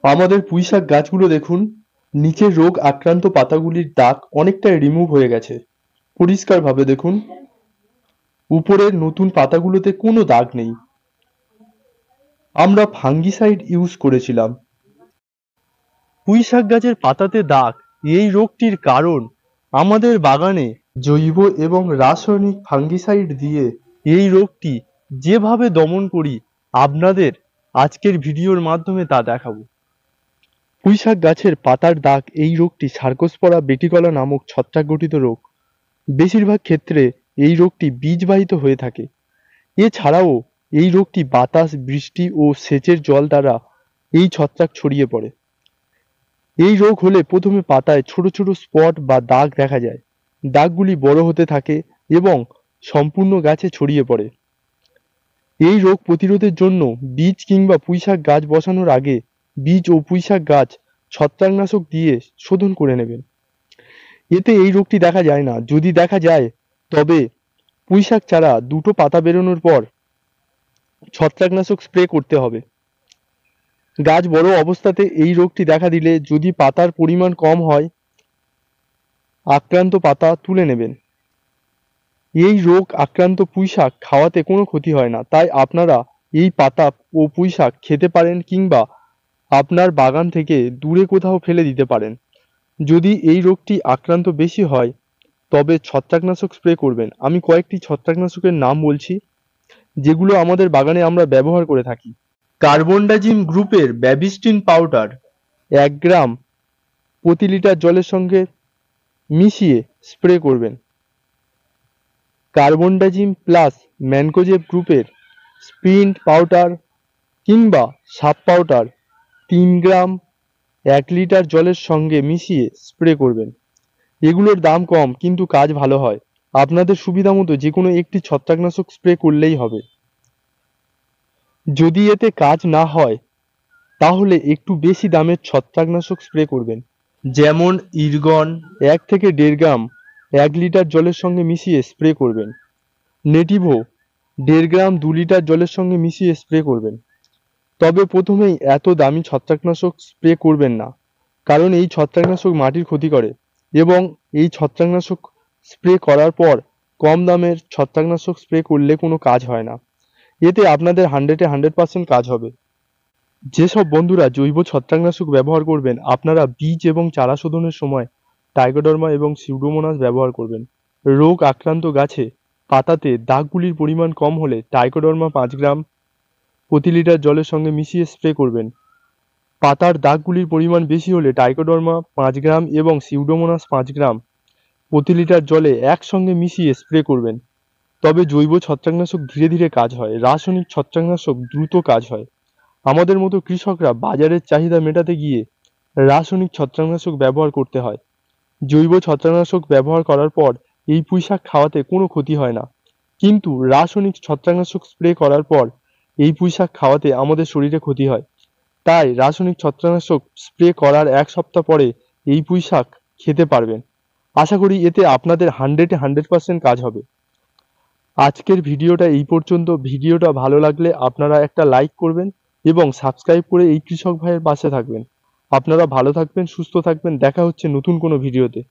আমাদের পুঁইশাক গাছগুলো দেখুন, নিচের রোগ আক্রান্ত পাতাগুলির দাগ অনেকটাই রিমুভ হয়ে গেছে। পরিষ্কারভাবে দেখুন, উপরের নতুন পাতাগুলোতে কোনো দাগ নেই। আমরা ফাঙ্গিসাইড ইউজ করেছিলাম। পুঁইশাক গাছের পাতাতে দাগ এই রোগটির কারণ আমাদের বাগানে জৈব এবং রাসায়নিক ফাঙ্গিসাইড দিয়ে এই রোগটি যেভাবে দমন করি আপনাদের আজকের ভিডিওর মাধ্যমে তা দেখাবো। পুঁইশাক গাছের পাতার দাগ এই রোগটি সার্কোস্পোরা বেটিকলা নামক ছত্রাক গঠিত রোগ। বেশিরভাগ ক্ষেত্রে এই রোগটি বীজবাহিত হয়ে থাকে। এছাড়াও এই রোগটি বাতাস, বৃষ্টি ও সেচের জল দ্বারা এই ছত্রাক ছড়িয়ে পড়ে। এই রোগ হলে প্রথমে পাতায় ছোট ছোট স্পট বা দাগ দেখা যায়। দাগগুলি বড় হতে থাকে এবং সম্পূর্ণ গাছে ছড়িয়ে পড়ে। এই রোগ প্রতিরোধের জন্য বীজ কিংবা পুঁইশাক গাছ বসানোর আগে বীজ ও পুঁইশাক গাছ ছত্রাকনাশক দিয়ে শোধন করে নেবেন। এতে এই রোগটি দেখা যায় না। যদি দেখা যায় তবে পুঁইশাক চারা দুটো পাতা বেরোনোর পর ছত্রাকনাশক স্প্রে করতে হবে। গাছ বড় অবস্থাতে এই রোগটি দেখা দিলে যদি পাতার পরিমাণ কম হয়, আক্রান্ত পাতা তুলে নেবেন। এই রোগ আক্রান্ত পুঁইশাক খাওয়াতে কোনো ক্ষতি হয় না, তাই আপনারা এই পাতা ও পুঁইশাক খেতে পারেন কিংবা আপনার বাগান থেকে দূরে কোথাও ফেলে দিতে পারেন। যদি এই রোগটি আক্রান্ত বেশি হয় তবে ছত্রাকনাশক স্প্রে করবেন। আমি কয়েকটি ছত্রাকনাশকের নাম বলছি যেগুলো আমাদের বাগানে আমরা ব্যবহার করে থাকি। কার্বনডাজিম গ্রুপের ব্যাবিস্টিন পাউডার 1 গ্রাম প্রতি লিটার জলের সঙ্গে মিশিয়ে স্প্রে করবেন। কার্বনডাজিম প্লাস ম্যানকোজেব গ্রুপের স্প্রিন্ট পাউডার কিংবা সাপ পাউডার 3 গ্রাম 1 লিটার জলের সঙ্গে মিশিয়ে স্প্রে করবেন। এগুলোর দাম কম কিন্তু কাজ ভালো হয়। আপনাদের সুবিধা মতো যে কোনো একটি ছত্রাকনাশক স্প্রে করলেই হবে। যদি এতে কাজ না হয় তাহলে একটু বেশি দামের ছত্রাকনাশক স্প্রে করবেন, যেমন ইরগন 1 থেকে 1.5 গ্রাম 1 লিটার জলের সঙ্গে মিশিয়ে স্প্রে করবেন। নেটিভো 1.5 গ্রাম 2 লিটার জলের সঙ্গে মিশিয়ে স্প্রে করবেন। তবে প্রথমেই এত দামি ছত্রাকনাশক স্প্রে করবেন না, কারণ এই ছত্রাকনাশক মাটির ক্ষতি করে এবং এই ছত্রাকনাশক স্প্রে করার পর কম দামের ছত্রাকনাশক স্প্রে করলে কোনো কাজ হয় না। এতে আপনাদের 100% কাজ হবে। যেসব বন্ধুরা জৈব ছত্রাকনাশক ব্যবহার করবেন আপনারা বীজ এবং চারা শোধনের সময় ট্রাইকোডার্মা এবং সিউডোমোনাস ব্যবহার করবেন। রোগ আক্রান্ত গাছে পাতাতে দাগগুলির পরিমাণ কম হলে ট্রাইকোডার্মা 5 গ্রাম প্রতি লিটার জলের সঙ্গে মিশিয়ে স্প্রে করবেন। পাতার দাগগুলির পরিমাণ বেশি হলে ট্রাইকোডার্মা 5 গ্রাম এবং সিউডোমোনাস 5 গ্রাম প্রতি লিটার জলে একসঙ্গে মিশিয়ে স্প্রে করবেন। তবে জৈব ছত্রাকনাশক ধীরে ধীরে কাজ হয়, রাসায়নিক ছত্রাকনাশক দ্রুত কাজ হয়। আমাদের মতো কৃষকরা বাজারের চাহিদা মেটাতে গিয়ে রাসায়নিক ছত্রাকনাশক ব্যবহার করতে হয়। জৈব ছত্রাকনাশক ব্যবহার করার পর এই পুঁইশাক খাওয়াতে কোনো ক্ষতি হয় না, কিন্তু রাসায়নিক ছত্রাকনাশক স্প্রে করার পর এই পুঁইশাক খাওয়াতে আমাদের শরীরে ক্ষতি হয়। তাই রাসায়নিক ছত্রাকনাশক স্প্রে করার 1 সপ্তাহ পরে এই পুঁইশাক খেতে পারবেন। আশা করি এতে আপনাদের 100% কাজ হবে। আজকের ভিডিওটা এই পর্যন্ত। ভিডিওটা ভালো লাগলে আপনারা একটা লাইক করবেন এবং সাবস্ক্রাইব করে এই কৃষক ভাইয়ের পাশে থাকবেন। আপনারা ভালো থাকবেন, সুস্থ থাকবেন। দেখা হচ্ছে নতুন কোনো ভিডিওতে।